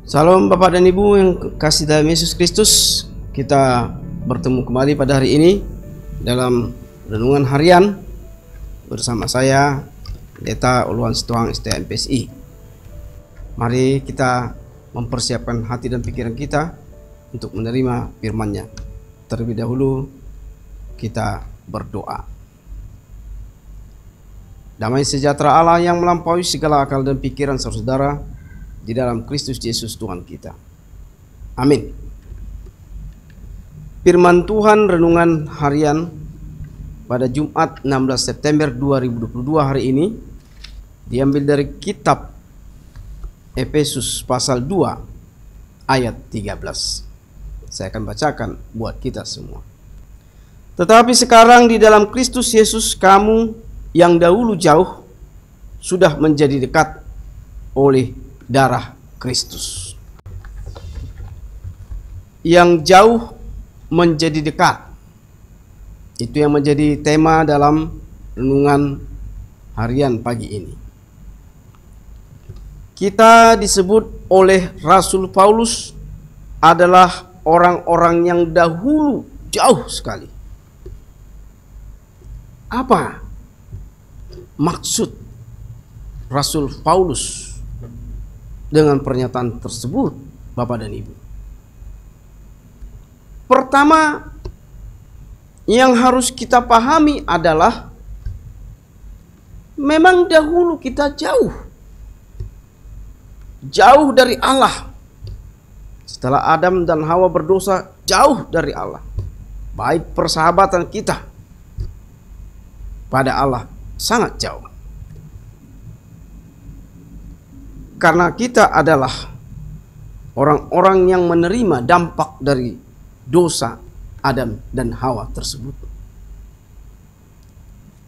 Salam Bapak dan Ibu yang kasih dalam Yesus Kristus. Kita bertemu kembali pada hari ini dalam renungan harian bersama saya, Pendeta Uluan Situang STM PSI. Mari kita mempersiapkan hati dan pikiran kita untuk menerima firman-Nya. Terlebih dahulu kita berdoa. Damai sejahtera Allah yang melampaui segala akal dan pikiran saudara di dalam Kristus Yesus Tuhan kita. Amin. Firman Tuhan renungan harian pada Jumat 16 September 2022 hari ini diambil dari kitab Efesus pasal 2 ayat 13. Saya akan bacakan buat kita semua. Tetapi sekarang di dalam Kristus Yesus kamu yang dahulu jauh sudah menjadi dekat oleh darah Kristus. Yang jauh menjadi dekat. Itu yang menjadi tema dalam renungan harian pagi ini. Kita disebut oleh Rasul Paulus adalah orang-orang yang dahulu jauh sekali. Apa maksud Rasul Paulus dengan pernyataan tersebut, Bapak dan Ibu? Pertama yang harus kita pahami adalah memang dahulu kita jauh dari Allah. Setelah Adam dan Hawa berdosa, jauh dari Allah. Baik persahabatan kita pada Allah sangat jauh. Karena kita adalah orang-orang yang menerima dampak dari dosa Adam dan Hawa tersebut.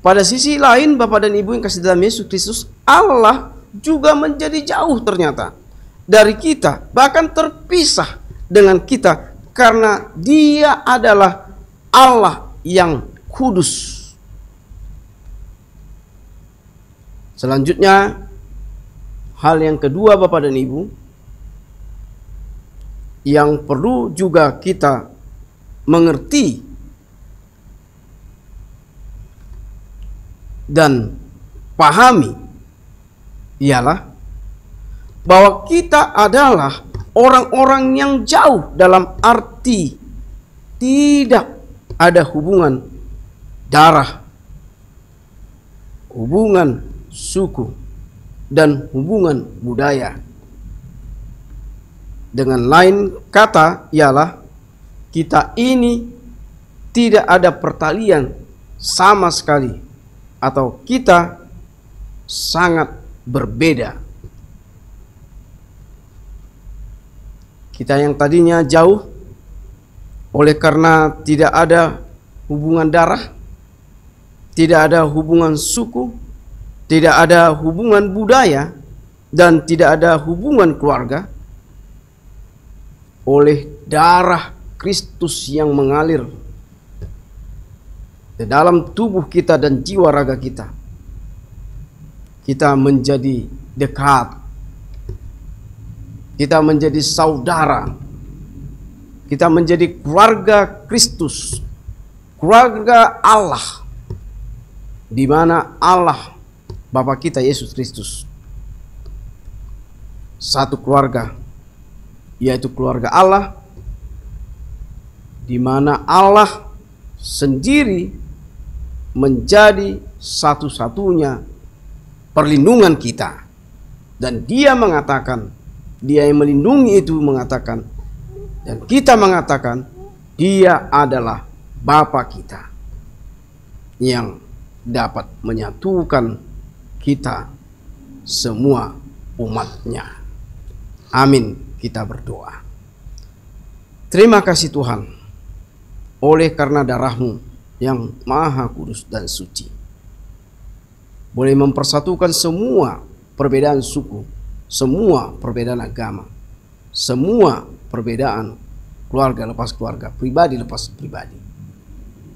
Pada sisi lain, Bapak dan Ibu yang kasih dalam Yesus Kristus, Allah juga menjadi jauh ternyata dari kita, bahkan terpisah dengan kita, karena Dia adalah Allah yang kudus. Selanjutnya, hal yang kedua Bapak dan Ibu yang perlu juga kita mengerti dan pahami ialah bahwa kita adalah orang-orang yang jauh dalam arti tidak ada hubungan darah, hubungan suku, dan hubungan budaya. Dengan lain kata ialah kita ini tidak ada pertalian sama sekali, atau kita sangat berbeda. Kita yang tadinya jauh oleh karena tidak ada hubungan darah, tidak ada hubungan suku, tidak ada hubungan budaya, dan tidak ada hubungan keluarga, oleh darah Kristus yang mengalir di dalam tubuh kita dan jiwa raga kita, kita menjadi dekat, kita menjadi saudara, kita menjadi keluarga Kristus, keluarga Allah, di mana Allah Bapa kita Yesus Kristus satu keluarga, yaitu keluarga Allah, di mana Allah sendiri menjadi satu-satunya perlindungan kita. Dan Dia mengatakan, Dia yang melindungi itu mengatakan, dan kita mengatakan, Dia adalah Bapa kita yang dapat menyatukan kita semua umat-Nya. Amin. Kita berdoa. Terima kasih Tuhan, oleh karena darah-Mu yang maha kudus dan suci, boleh mempersatukan semua perbedaan suku, semua perbedaan agama, semua perbedaan keluarga lepas keluarga, pribadi lepas pribadi.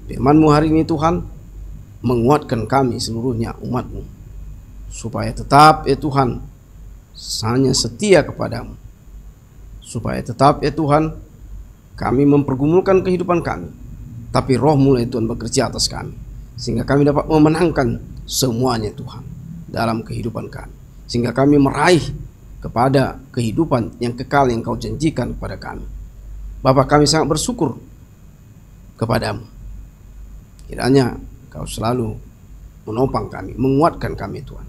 Firman-Mu hari ini Tuhan menguatkan kami seluruhnya umat-Mu, supaya tetap ya Tuhan hanya setia kepadamu supaya tetap ya Tuhan kami mempergumulkan kehidupan kami, tapi Roh-Mu ya Tuhan bekerja atas kami, sehingga kami dapat memenangkan semuanya Tuhan dalam kehidupan kami, sehingga kami meraih kepada kehidupan yang kekal yang Kau janjikan kepada kami. Bapa, kami sangat bersyukur kepadamu. Kiranya Kau selalu menopang kami, menguatkan kami Tuhan,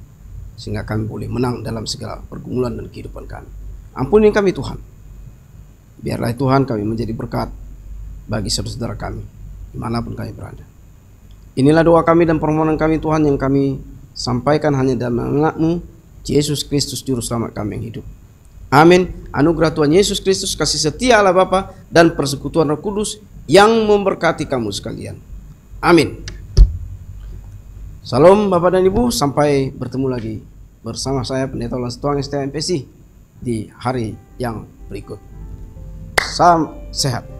sehingga kami boleh menang dalam segala pergumulan dan kehidupan kami. Ampuni kami Tuhan. Biarlah Tuhan kami menjadi berkat bagi saudara-saudara kami dimanapun kami berada. Inilah doa kami dan permohonan kami Tuhan yang kami sampaikan hanya dalam nama-Mu, Yesus Kristus Juru Selamat kami yang hidup. Amin. Anugerah Tuhan Yesus Kristus, kasih setia Allah Bapa, dan persekutuan Roh Kudus yang memberkati kamu sekalian. Amin. Salam Bapak dan Ibu, sampai bertemu lagi bersama saya Pendeta Ulas Tuang STMPC di hari yang berikut. Salam sehat.